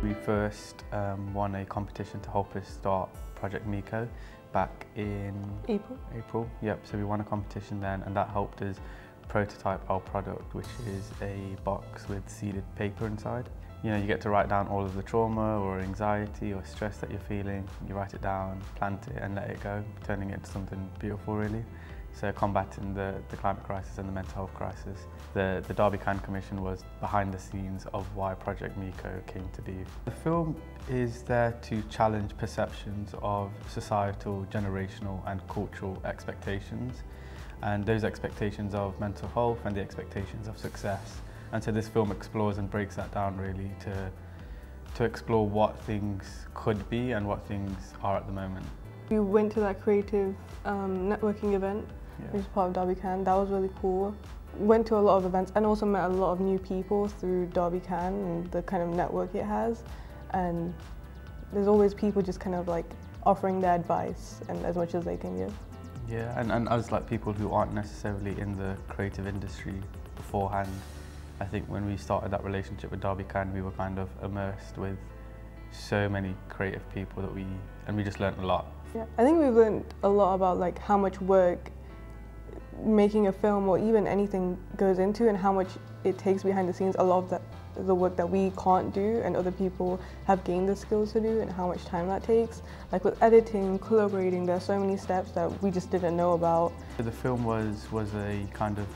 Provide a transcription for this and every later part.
We first won a competition to help us start Project Miko back in April. Yep, so we won a competition then, and that helped us prototype our product, which is a box with seeded paper inside. You know, you get to write down all of the trauma or anxiety or stress that you're feeling. You write it down, plant it and let it go, turning it into something beautiful really. So combating the climate crisis and the mental health crisis. The Derby Can Commission was behind the scenes of why Project Miko came to be. The film is there to challenge perceptions of societal, generational and cultural expectations, and those expectations of mental health and the expectations of success. And so this film explores and breaks that down really to explore what things could be and what things are at the moment. We went to that creative networking event, which is part of Derby Can. That was really cool. Went to a lot of events and also met a lot of new people through Derby Can and the kind of network it has. And there's always people just kind of like offering their advice and as much as they can give. Yeah, and as like people who aren't necessarily in the creative industry beforehand, I think when we started that relationship with Derby Can, we were kind of immersed with so many creative people that we just learned a lot. Yeah, I think we've learned a lot about like how much work making a film or even anything goes into and how much it takes behind the scenes. A lot of the work that we can't do and other people have gained the skills to do, and how much time that takes. Like with editing, collaborating, there are so many steps that we just didn't know about. The film was a kind of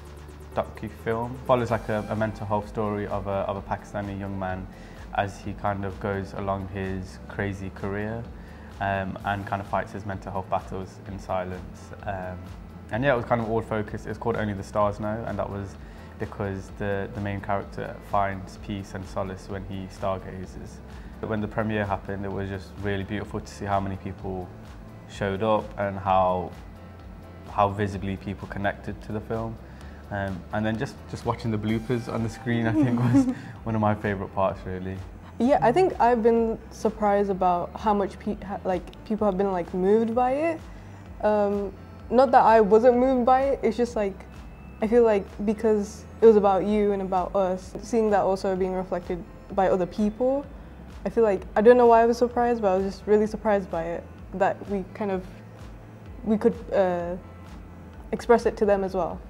docu-film. Follows like a mental health story of a Pakistani young man as he kind of goes along his crazy career and kind of fights his mental health battles in silence. And yeah, it was kind of all focused. It was called Only the Stars Know, and that was because the main character finds peace and solace when he stargazes. When the premiere happened, it was just really beautiful to see how many people showed up and how visibly people connected to the film. And then just watching the bloopers on the screen, I think, was one of my favourite parts, really. Yeah, I think I've been surprised about how much people have been like moved by it. Not that I wasn't moved by it, it's just like, I feel like because it was about you and about us, seeing that also being reflected by other people, I feel like, I don't know why I was surprised, but I was just really surprised by it, that we could express it to them as well.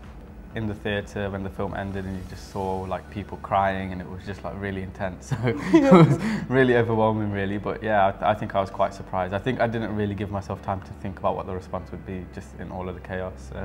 In the theatre when the film ended and you just saw like people crying and it was just like really intense, so it was really overwhelming really. But yeah, I think I was quite surprised. I think I didn't really give myself time to think about what the response would be just in all of the chaos. So.